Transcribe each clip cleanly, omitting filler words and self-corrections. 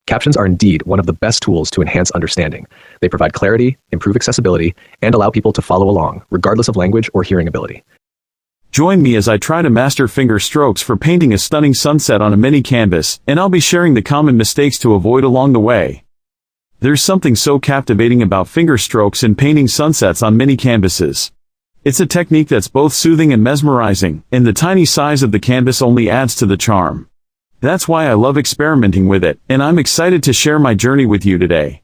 Captions are indeed one of the best tools to enhance understanding. They provide clarity, improve accessibility, and allow people to follow along, regardless of language or hearing ability. Join me as I try to master finger strokes for painting a stunning sunset on a mini canvas, and I'll be sharing the common mistakes to avoid along the way. There's something so captivating about finger strokes in painting sunsets on mini canvases. It's a technique that's both soothing and mesmerizing, and the tiny size of the canvas only adds to the charm. That's why I love experimenting with it, and I'm excited to share my journey with you today.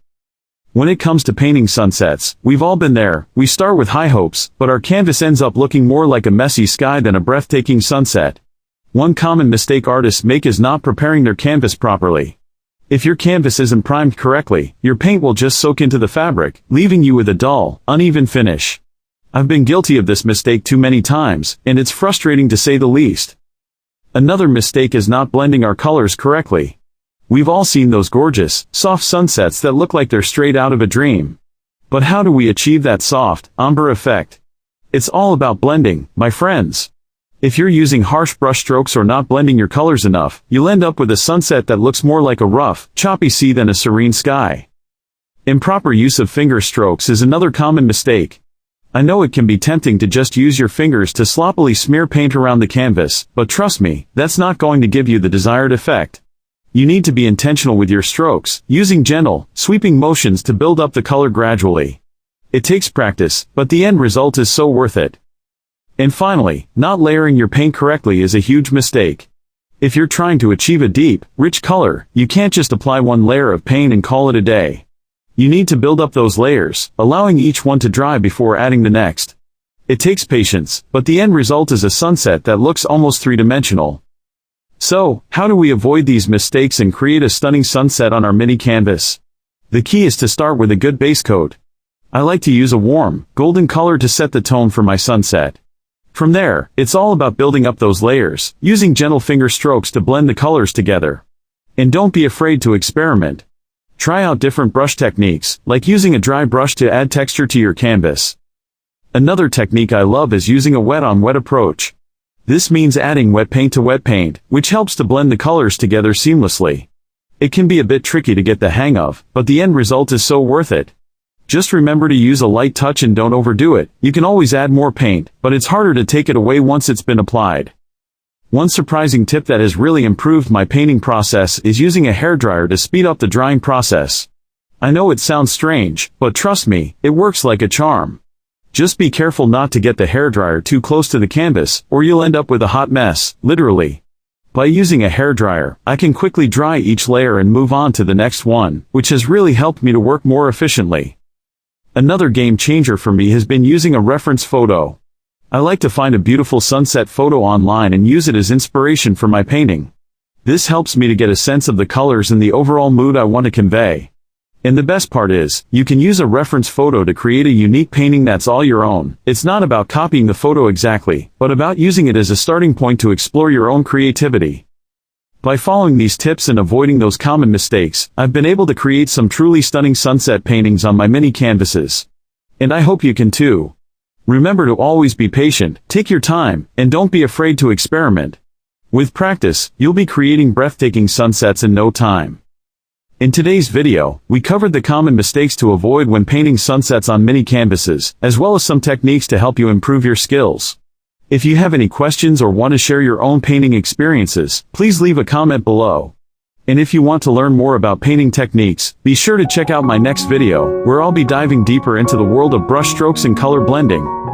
When it comes to painting sunsets, we've all been there. We start with high hopes, but our canvas ends up looking more like a messy sky than a breathtaking sunset. One common mistake artists make is not preparing their canvas properly. If your canvas isn't primed correctly, your paint will just soak into the fabric, leaving you with a dull, uneven finish. I've been guilty of this mistake too many times, and it's frustrating to say the least. Another mistake is not blending our colors correctly. We've all seen those gorgeous, soft sunsets that look like they're straight out of a dream. But how do we achieve that soft, ombre effect? It's all about blending, my friends. If you're using harsh brush strokes or not blending your colors enough, you'll end up with a sunset that looks more like a rough, choppy sea than a serene sky. Improper use of finger strokes is another common mistake. I know it can be tempting to just use your fingers to sloppily smear paint around the canvas, but trust me, that's not going to give you the desired effect. You need to be intentional with your strokes, using gentle, sweeping motions to build up the color gradually. It takes practice, but the end result is so worth it. And finally, not layering your paint correctly is a huge mistake. If you're trying to achieve a deep, rich color, you can't just apply one layer of paint and call it a day. You need to build up those layers, allowing each one to dry before adding the next. It takes patience, but the end result is a sunset that looks almost three-dimensional. So, how do we avoid these mistakes and create a stunning sunset on our mini canvas? The key is to start with a good base coat. I like to use a warm, golden color to set the tone for my sunset. From there, it's all about building up those layers, using gentle finger strokes to blend the colors together. And don't be afraid to experiment. Try out different brush techniques, like using a dry brush to add texture to your canvas. Another technique I love is using a wet-on-wet approach. This means adding wet paint to wet paint, which helps to blend the colors together seamlessly. It can be a bit tricky to get the hang of, but the end result is so worth it. Just remember to use a light touch and don't overdo it. You can always add more paint, but it's harder to take it away once it's been applied. One surprising tip that has really improved my painting process is using a hairdryer to speed up the drying process. I know it sounds strange, but trust me, it works like a charm. Just be careful not to get the hairdryer too close to the canvas, or you'll end up with a hot mess, literally. By using a hairdryer, I can quickly dry each layer and move on to the next one, which has really helped me to work more efficiently. Another game changer for me has been using a reference photo. I like to find a beautiful sunset photo online and use it as inspiration for my painting. This helps me to get a sense of the colors and the overall mood I want to convey. And the best part is, you can use a reference photo to create a unique painting that's all your own. It's not about copying the photo exactly, but about using it as a starting point to explore your own creativity. By following these tips and avoiding those common mistakes, I've been able to create some truly stunning sunset paintings on my mini canvases. And I hope you can too. Remember to always be patient, take your time, and don't be afraid to experiment. With practice, you'll be creating breathtaking sunsets in no time. In today's video, we covered the common mistakes to avoid when painting sunsets on mini canvases, as well as some techniques to help you improve your skills. If you have any questions or want to share your own painting experiences, please leave a comment below. And if you want to learn more about painting techniques, be sure to check out my next video, where I'll be diving deeper into the world of brushstrokes and color blending.